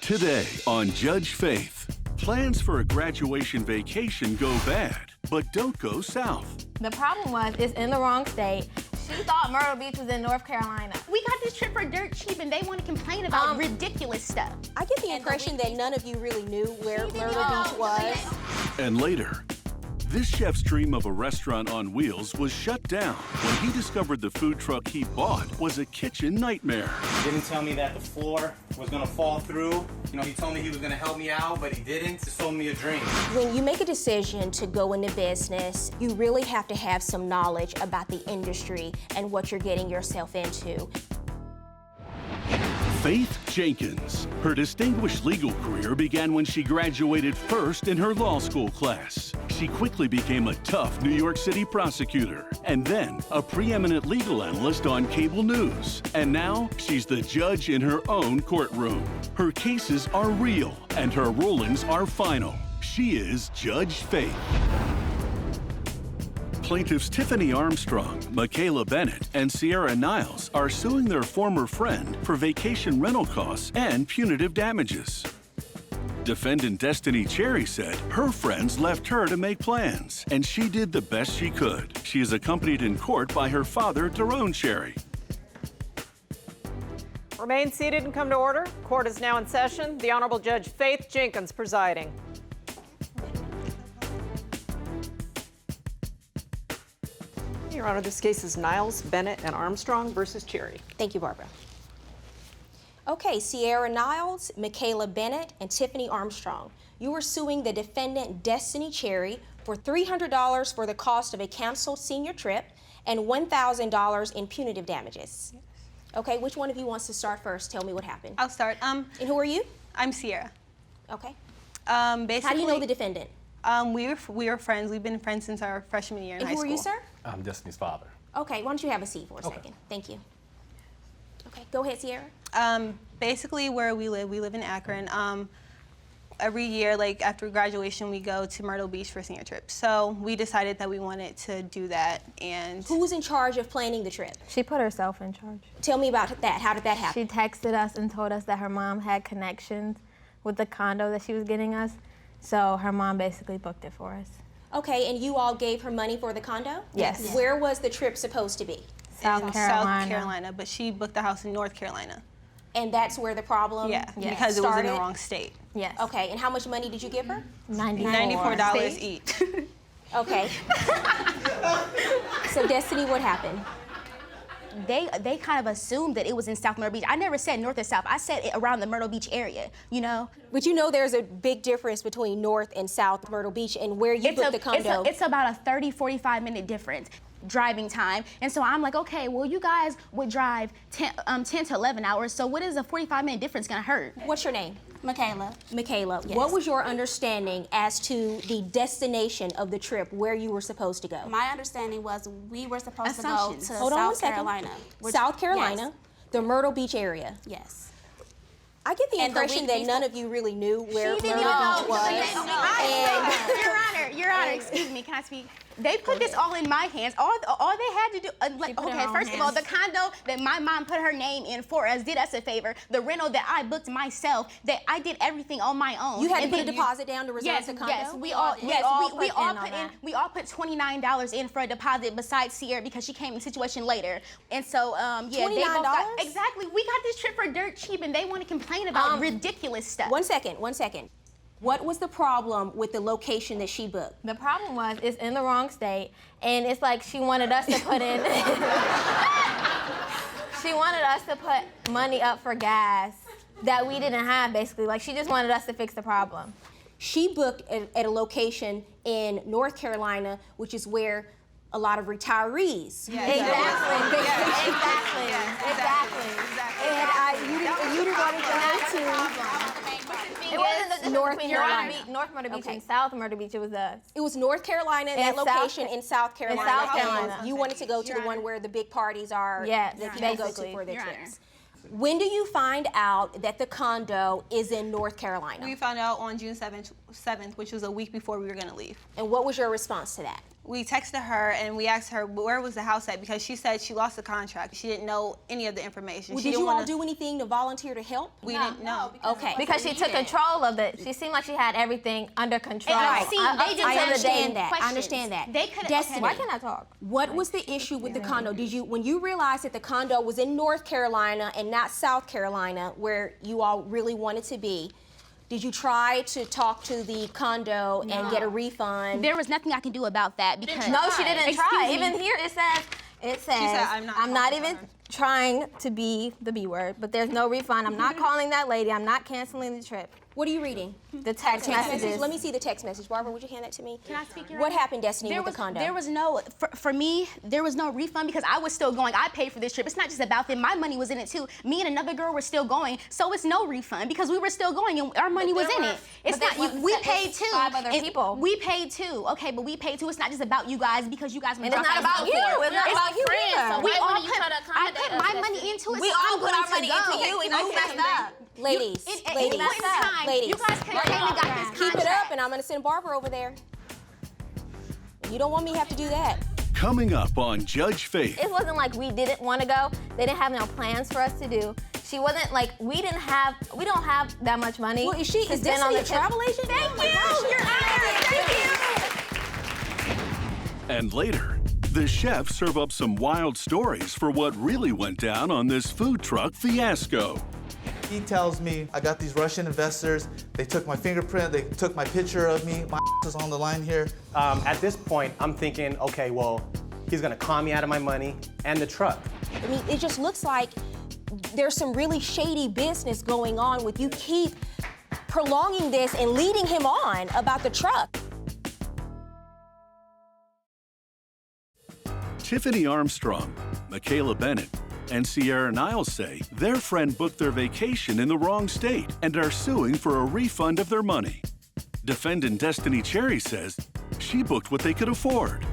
Today on Judge Faith, plans for a graduation vacation go bad, but don't go south. The problem was it's in the wrong state. She thought Myrtle Beach was in North Carolina. We got this trip for dirt cheap and they want to complain about ridiculous stuff. I get the impression that none of you really knew where Myrtle Beach was. And later, this chef's dream of a restaurant on wheels was shut down when he discovered the food truck he bought was a kitchen nightmare. He didn't tell me that the floor was gonna fall through. You know, he told me he was gonna help me out, but he didn't. He sold me a dream. When you make a decision to go into business, you really have to have some knowledge about the industry and what you're getting yourself into. Faith Jenkins. Her distinguished legal career began when she graduated first in her law school class. She quickly became a tough New York City prosecutor, and then a preeminent legal analyst on cable news. And now she's the judge in her own courtroom. Her cases are real, and her rulings are final. She is Judge Faith. Plaintiffs Tiffany Armstrong, Michaela Bennett, and Sierra Niles are suing their former friend for vacation rental costs and punitive damages. Defendant Destiny Cherry said her friends left her to make plans, and she did the best she could. She is accompanied in court by her father, Daron Cherry. Remain seated and come to order. Court is now in session. The Honorable Judge Faith Jenkins presiding. Your Honor, this case is Niles, Bennett, and Armstrong versus Cherry. Thank you, Barbara. Okay, Sierra Niles, Michaela Bennett, and Tiffany Armstrong. You are suing the defendant Destiny Cherry for $300 for the cost of a canceled senior trip and $1,000 in punitive damages. Okay, which one of you wants to start first? Tell me what happened. I'll start. And who are you? I'm Sierra. Okay. Basically, How do you know the defendant? We were friends. We've been friends since our freshman year in high And school. who are you, sir? I'm Destiny's father. Okay, why don't you have a seat for a second? Thank you. Okay, go ahead, Sierra. Basically, where we live in Akron. Every year, like after graduation, we go to Myrtle Beach for a senior trip. So we decided that we wanted to do that. And who's in charge of planning the trip? She put herself in charge. Tell me about that. How did that happen? She texted us and told us that her mom had connections with the condo that she was getting us. So her mom basically booked it for us. Okay, and you all gave her money for the condo? Yes. Where was the trip supposed to be? South Carolina, but she booked the house in North Carolina. And that's where the problem because it was in the wrong state. Yes. Okay, and how much money did you give her? $94 each. Okay. So Destiny, what happened? They kind of assumed that it was in South Myrtle Beach. I never said north or south. I said it around the Myrtle Beach area, you know? But you know there's a big difference between North and South Myrtle Beach and where you booked the condo. It's about a 30, 45-minute difference driving time. And so I'm like, okay, well, you guys would drive 10 to 11 hours, so what is a 45-minute difference gonna hurt? What's your name? Michaela. Michaela, Yes. What was your understanding as to the destination of the trip, where you were supposed to go? My understanding was we were supposed to go Assumptions. to Hold on one South second. Carolina. South Carolina, the Myrtle Beach area. Yes. I get the And the impression week that none of you really knew where Myrtle Beach know. was. Your Honor, excuse me, can I speak? They put this all in my hands. All they had to do, okay, first of all, the condo that my mom put her name in for us did us a favor. The rental that I booked myself, that I did everything on my own. You had to put a deposit down to reserve the condo? Yes, we all put $29 in for a deposit besides Sierra because she came in a situation later. And so, yeah, they both got, exactly. We got this trip for dirt cheap and they want to complain about ridiculous stuff. One second. What was the problem with the location that she booked? The problem was it's in the wrong state, and it's like she wanted us to put in. She wanted us to put money up for gas that we didn't have, basically. Like, she just wanted us to fix the problem. She booked at a location in North Carolina, which is where a lot of retirees. Exactly. And you didn't want to go to. It wasn't North Carolina. North Myrtle Beach and South Myrtle Beach. It was North Carolina, that location in South Carolina. South Carolina. And you wanted to go to the one where the big parties are that people go to for their trips. When do you find out that the condo is in North Carolina? We found out on June 7th, which was a week before we were going to leave. And what was your response to that? We texted her and we asked her where was the house at because she said she lost the contract. She didn't know any of the information. Well, did you all do anything to volunteer to help? We didn't know. Okay. Because she took control of it. She seemed like she had everything under control. Right. See, they didn't I understand that. questions. I understand that. They could. Destiny, Why can't I talk? what was the issue with the condo? Did you, when you realized that the condo was in North Carolina and not South Carolina, where you all really wanted to be, did you try to talk to the condo and get a refund? There was nothing I can do about that because No, she didn't try. Excuse me. Even here it says, I'm not even trying to be the B word, but there's no refund. I'm not calling that lady. I'm not canceling the trip. What are you reading? The text messages. Let me see the text message. Barbara, would you hand that to me? Can I speak, Your What Honor? happened, Destiny, with the condo? There was no, for me, there was no refund because I was still going. I paid for this trip. It's not just about them. My money was in it too. Me and another girl were still going, so it's no refund because we were still going and our money was in it. It's not, we paid too. 5 other people. We paid too. Okay, but we paid too. It's not just about you guys because you guys were And it's not about you. It's not about you either. We all put, I put my money into it. We so all I'm put going our money to go. into you and you messed up. Ladies, At any point in time, ladies. you guys could have came and got this Keep it contract. up, and I'm going to send Barbara over there. You don't want me to have to do that. Coming up on Judge Faith. It wasn't like we didn't want to go. They didn't have no plans for us to do. She wasn't like, we don't have that much money. Well, is this on the a travel agent? Thank you, Your Honor, thank you. And later, the chefs serve up some wild stories for what really went down on this food truck fiasco. He tells me, I got these Russian investors, they took my fingerprint, they took my picture of me, my is on the line here. At this point, I'm thinking, okay, well, he's gonna con me out of my money and the truck. I mean, it just looks like there's some really shady business going on with you keep prolonging this and leading him on about the truck. Tiffany Armstrong, Michaela Bennett, and Sierra Niles say their friend booked their vacation in the wrong state and are suing for a refund of their money. Defendant Destiny Cherry says she booked what they could afford.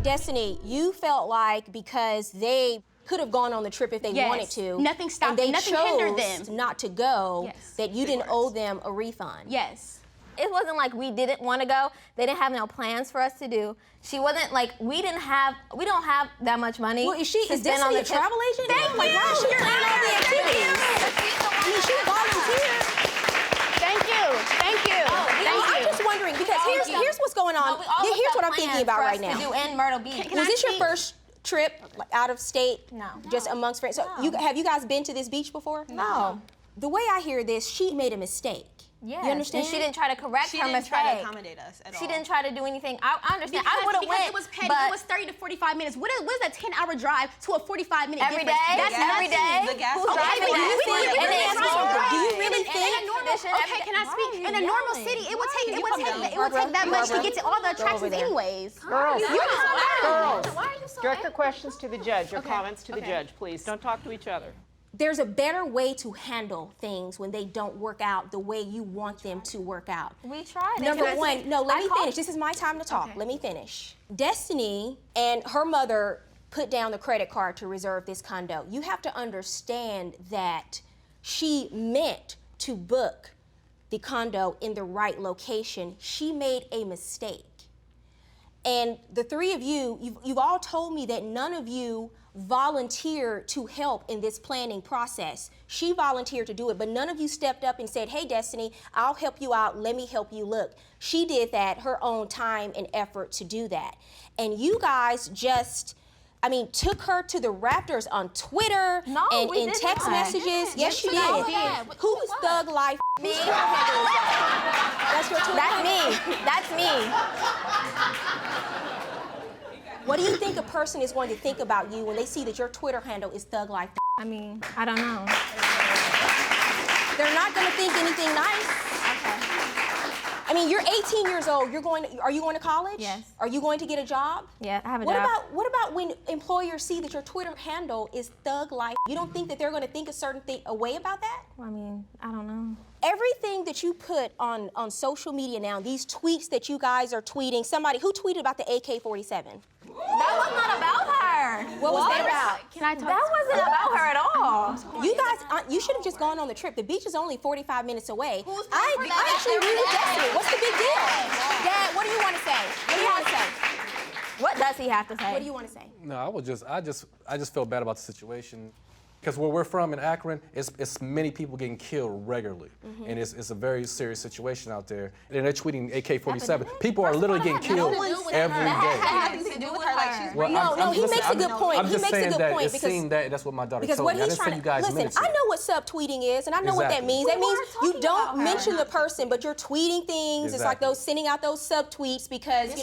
Destiny, you felt like because they could have gone on the trip if they wanted to. Nothing stopped and they them. Nothing hindered them. chose not to go, Yes, that you didn't owe them a refund. Yes. It wasn't like we didn't want to go. They didn't have no plans for us to do. She wasn't like, we don't have that much money. Well, is Destiny a travel agent? Thank Like, you. how is she planning all the activities? I mean, she volunteered. Thank you. Thank you. I'm just wondering because here's what's going on. Here's what I'm thinking about right now. To do in Myrtle Beach. Was this your first trip out of state? No. Just amongst friends? So have you guys been to this beach before? No. The way I hear this, she made a mistake. Yes. You understand? And she didn't try to correct She her didn't mistake. try to accommodate us at all. She didn't try to do anything. I understand. I would have because went. it was petty. But It was 30 to 45 minutes. What is a 10-hour drive to a 45-minute every difference? day. That's Every nothing. day. The gas Who's okay, driving but that? do you think- And then Right. it's Do you really in think? a normal, Okay, can I speak? In a normal city, it would take that much to get to all the attractions anyways. Girls, Why are you so direct your questions to the judge, your comments to the judge, please. Don't talk to each other. There's a better way to handle things when they don't work out the way you want them to work out. We tried. Number one, no, let me finish. This is my time to talk. Let me finish. Destiny and her mother put down the credit card to reserve this condo. You have to understand that she meant to book the condo in the right location. She made a mistake. And the three of you've all told me that none of you volunteered to help in this planning process. She volunteered to do it, but none of you stepped up and said, hey, Destiny, I'll help you out. Let me help you look. She did that, her own time and effort to do that. And you guys just, took her to the Raptors on Twitter and in text messages. Yes, you did. Who's Thug Life? Me. That's your Twitter handle? That's me. What do you think a person is going to think about you when they see that your Twitter handle is Thug Life? I don't know. They're not going to think anything nice. You're 18 years old. Are you going to college? Yes. Are you going to get a job? Yeah, I have a job. What about when employers see that your Twitter handle is Thug Life? You don't think that they're going to think a way about that? I don't know. Everything that you put on social media now, these tweets that you guys are tweeting, who tweeted about the AK-47? That was not about her. What was that about? That wasn't about her at all. You guys, you should have just gone on the trip. The beach is only 45 minutes away. I actually agree with Destiny. What's the big deal? Dad, what do you want to say? What do you want to say? What does he have to say? What do you want to say? No, I just feel bad about the situation. Because where we're from in Akron, it's many people getting killed regularly. And it's a very serious situation out there. And they're tweeting AK-47. People are literally getting killed every day. Nothing to do with her. No, he makes a good point. I'm just saying that it seemed that that's what my daughter told me. I didn't say you guys listen, minutes I know what subtweeting is, and I know what that means. That means you don't mention the person, but you're tweeting things. It's like sending out those subtweets because,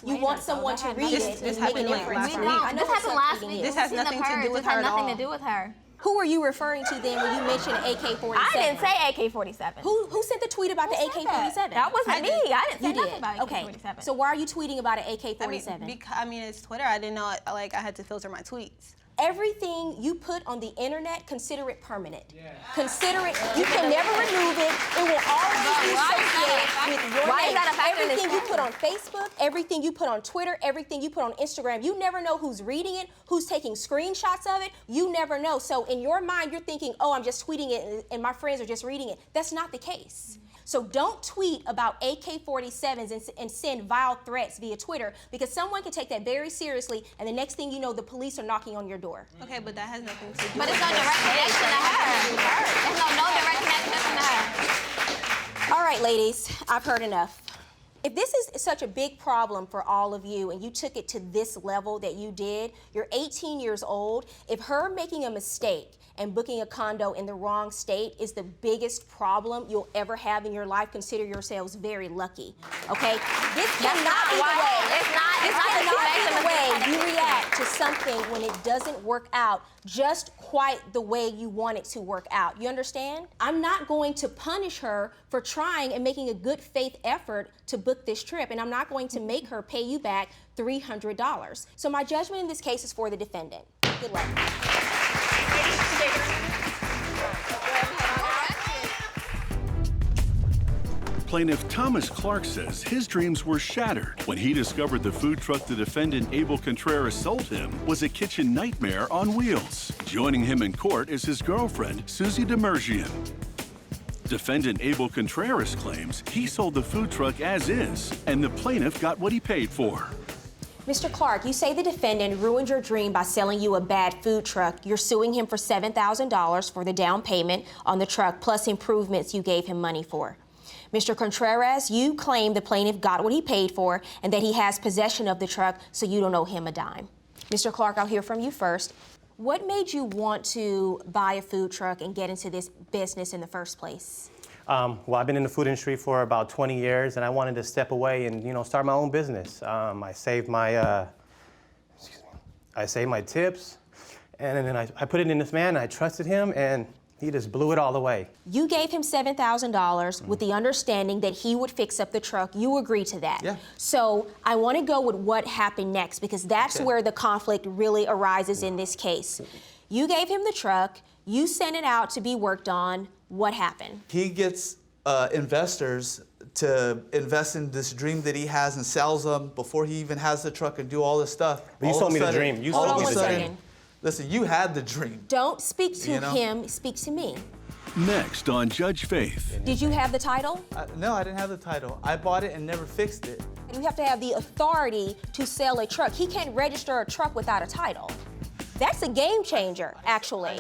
you want someone to read it. This happened last week. This happened last week. This has nothing to do with her at all. Nothing to do with her. Who are you referring to then when you mentioned AK-47? I didn't say AK-47. Who sent the tweet about the AK-47? That wasn't me. I didn't say nothing about AK-47. Okay. So why are you tweeting about an AK-47? I mean, it's Twitter. I didn't know, I had to filter my tweets. Everything you put on the internet, consider it permanent. Consider it, you can never remove it. It will always be associated with your name. Everything you put on Facebook, everything you put on Twitter, everything you put on Instagram, you never know who's reading it, who's taking screenshots of it. You never know. So in your mind, you're thinking, oh, I'm just tweeting it and my friends are just reading it. That's not the case. So don't tweet about AK-47s and send vile threats via Twitter because someone can take that very seriously and the next thing you know, the police are knocking on your door. Okay, but that has nothing to do with her. But it's no direct connection to her. There's no direct connection to her. All right, ladies, I've heard enough. If this is such a big problem for all of you and you took it to this level that you did, you're 18 years old, if her making a mistake and booking a condo in the wrong state is the biggest problem you'll ever have in your life, consider yourselves very lucky, okay? This cannot be the way. It's not the way you react to something when it doesn't work out just quite the way you want it to work out. You understand? I'm not going to punish her for trying and making a good faith effort to book this trip, and I'm not going to make her pay you back $300. So my judgment in this case is for the defendant. Good luck. Plaintiff Thomas Clark says his dreams were shattered when he discovered the food truck the defendant Abel Contreras sold him was a kitchen nightmare on wheels. Joining him in court is his girlfriend, Susie Demergian. Defendant Abel Contreras claims he sold the food truck as is, and the plaintiff got what he paid for. Mr. Clark, you say the defendant ruined your dream by selling you a bad food truck. You're suing him for $7,000 for the down payment on the truck, plus improvements you gave him money for. Mr. Contreras, you claim the plaintiff got what he paid for and that he has possession of the truck, so you don't owe him a dime. Mr. Clark, I'll hear from you first. What made you want to buy a food truck and get into this business in the first place? Well, I've been in the food industry for about 20 years, and I wanted to step away and, start my own business. I saved my tips, and then I put it in this man, and I trusted him, and he just blew it all away. You gave him $7,000 with the understanding that he would fix up the truck. You agreed to that. Yeah. So I want to go with what happened next because that's where the conflict really arises in this case. You gave him the truck. You sent it out to be worked on. What happened? He gets investors to invest in this dream that he has and sells them before he even has the truck and do all this stuff. But you sold me the dream. You sold me the dream. Listen, you had the dream. Don't speak to him, speak to me. Next on Judge Faith. Did you have the title? No, I didn't have the title. I bought it and never fixed it. And you have to have the authority to sell a truck. He can't register a truck without a title. That's a game changer, actually.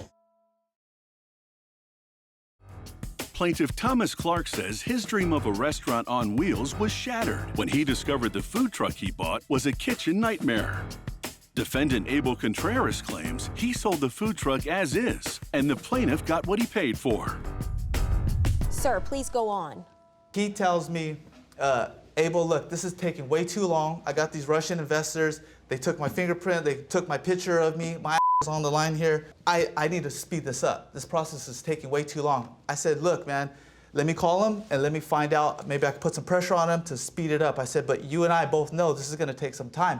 Plaintiff Thomas Clark says his dream of a restaurant on wheels was shattered when he discovered the food truck he bought was a kitchen nightmare. Defendant Abel Contreras claims he sold the food truck as is, and the plaintiff got what he paid for. Sir, please go on. He tells me, Abel, look, this is taking way too long. I got these Russian investors. They took my fingerprint. They took my picture of me. My is on the line here. I need to speed this up. This process is taking way too long. I said, look, man, let me call him and let me find out. Maybe I can put some pressure on him to speed it up. I said, but you and I both know this is going to take some time.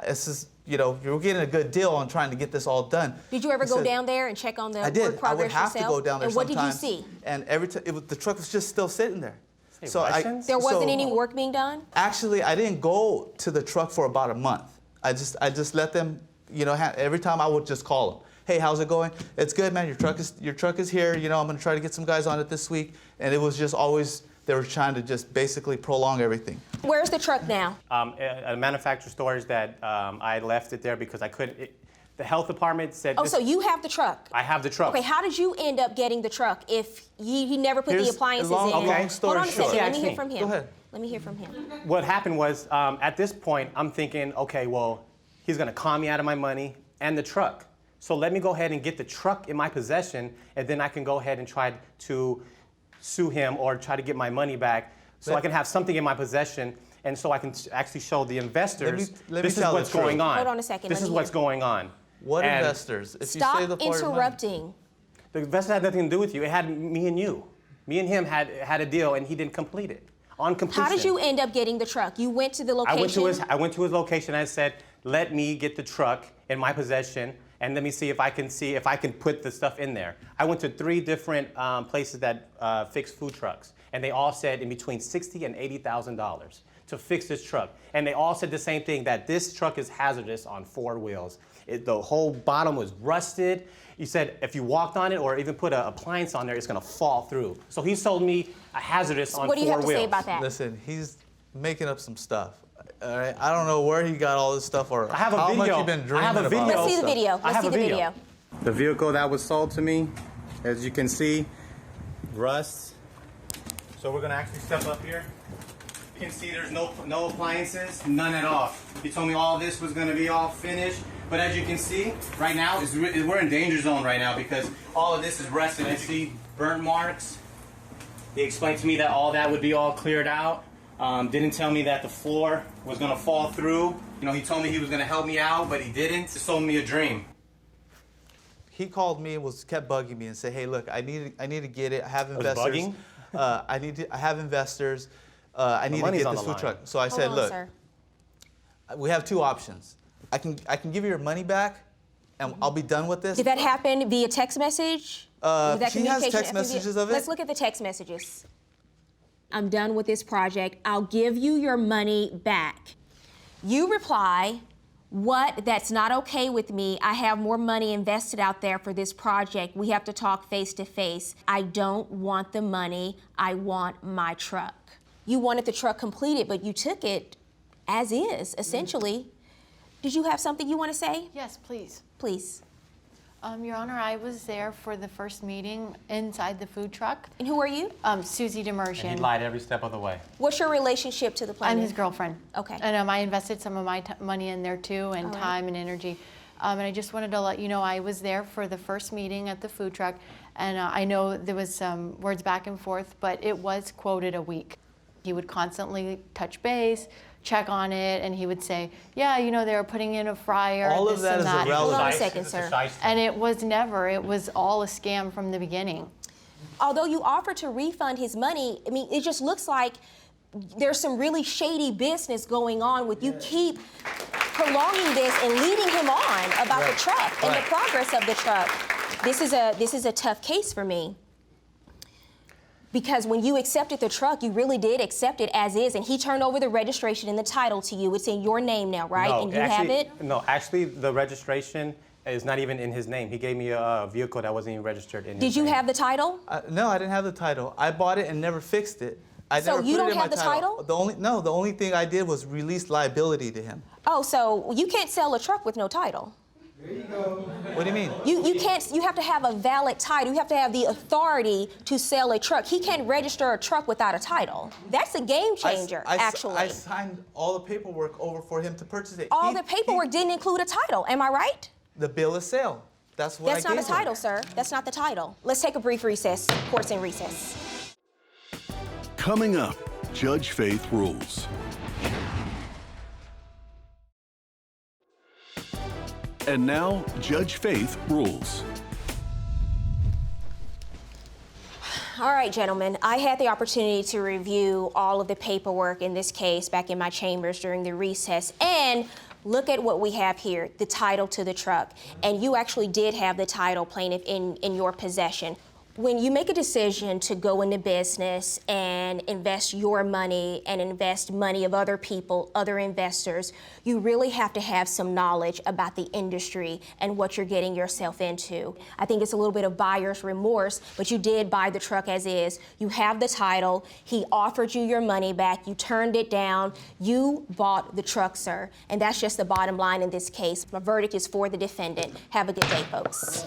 This is, you're getting a good deal on trying to get this all done. Did you ever go down there and check on the I did. work progress I would have to go down there and what sometimes. did you see? And every time, the truck was just still sitting there. So there wasn't any work being done? Actually, I didn't go to the truck for about a month. I just let them, every time I would just call them. Hey, how's it going? It's good, man. Your truck is here. I'm going to try to get some guys on it this week. And it was just always They were trying to just basically prolong everything. Where's the truck now? At manufacturer stores that I left it there because I couldn't. The health department said. Oh, so you have the truck? I have the truck. Okay, how did you end up getting the truck if he never put the appliances in? Long story Hold on a second. short. Let me hear from him. Go ahead. Let me hear from him. What happened was, at this point, I'm thinking, okay, well, he's gonna con me out of my money and the truck. So let me go ahead and get the truck in my possession, and then I can go ahead and try to sue him or try to get my money back, so I can have something in my possession, and so I can actually show the investors this is what's going on. Hold on a second. This is what's going on. What And investors? If Stop you say the interrupting. The investor had nothing to do with you. It had me and you. Me and him had a deal, and he didn't complete it. On completion. How did you end up getting the truck? You went to the location? I went to his location. And I said, let me get the truck in my possession, and let me see if I can put the stuff in there. I went to 3 different places that fix food trucks, and they all said in between $60,000 and $80,000 to fix this truck. And they all said the same thing, that this truck is hazardous on 4 wheels. The whole bottom was rusted. He said if you walked on it or even put an appliance on there, it's gonna fall through. So he sold me a hazardous on 4 wheels. What do you have to say about that? Listen, he's making up some stuff. All right, I don't know where he got all this stuff or I have a how video. much you've been dreaming I have a video. about. Let's see the video. I Let's have see a the video. video. The vehicle that was sold to me, as you can see, rust. So we're gonna actually step up here. You can see there's no appliances, none at all. He told me all this was gonna be all finished, but as you can see, right now, we're in danger zone right now because all of this is rusted. I see burnt marks. He explained to me that all that would be all cleared out. Didn't tell me that the floor was gonna fall through. You know, he told me he was gonna help me out, but he didn't. He sold me a dream. He called me and kept bugging me and said, "Hey, look, I need to get it. I have investors. bugging? I have investors. I need to money's get on this the food line. truck." So I said, Hold on, "Look, sir. we have 2 options. I can give you your money back, and I'll be done with this." Did that happen via text message? Was that She has communication text after messages of it. Let's look at the text messages. I'm done with this project. I'll give you your money back. You reply, what? That's not okay with me. I have more money invested out there for this project. We have to talk face to face. I don't want the money. I want my truck. You wanted the truck completed, but you took it as is, essentially. Did you have something you want to say? Yes, please. Please. Your Honor, I was there for the first meeting inside the food truck. And who are you? Susie Demersion. And he lied every step of the way. What's your relationship to the plaintiff? I'm his girlfriend. Okay. And I invested some of my money in there too, and time and energy. And I just wanted to let you know I was there for the first meeting at the food truck, and I know there was some words back and forth, but it was quoted a week. He would constantly touch base, check on it, and he would say, yeah, you know, they were putting in a fryer, All this of that and is that. irrelevant. Hold on a second, sir. And it was never, it was all a scam from the beginning. Although you offered to refund his money, I mean, it just looks like there's some really shady business going on with you keep prolonging this and leading him on about the truck and the progress of the truck. This is a tough case for me. Because when you accepted the truck, you really did accept it as is, and he turned over the registration and the title to you. It's in your name now, right? No, and you actually, have it? No, actually, the registration is not even in his name. He gave me a vehicle that wasn't even registered in his name. Did you have the title? No, I didn't have the title. I bought it and never fixed it. I So never you put don't it in have my the title? The only thing I did was release liability to him. Oh, so you can't sell a truck with no title. What do you mean? You can't. You have to have a valid title. You have to have the authority to sell a truck. He can't register a truck without a title. That's a game changer, actually. I signed all the paperwork over for him to purchase it. All the paperwork didn't include a title. Am I right? The bill of sale. That's what I gave him. That's not the title, sir. That's not the title. Let's take a brief recess. Court's in recess. Coming up, Judge Faith rules. And now, Judge Faith rules. All right, gentlemen, I had the opportunity to review all of the paperwork in this case back in my chambers during the recess, and look at what we have here, the title to the truck. And you actually did have the title, plaintiff, in your possession. When you make a decision to go into business and invest your money and invest money of other people, other investors, you really have to have some knowledge about the industry and what you're getting yourself into. I think it's a little bit of buyer's remorse, but you did buy the truck as is. You have the title. He offered you your money back. You turned it down. You bought the truck, sir. And that's just the bottom line in this case. My verdict is for the defendant. Have a good day, folks.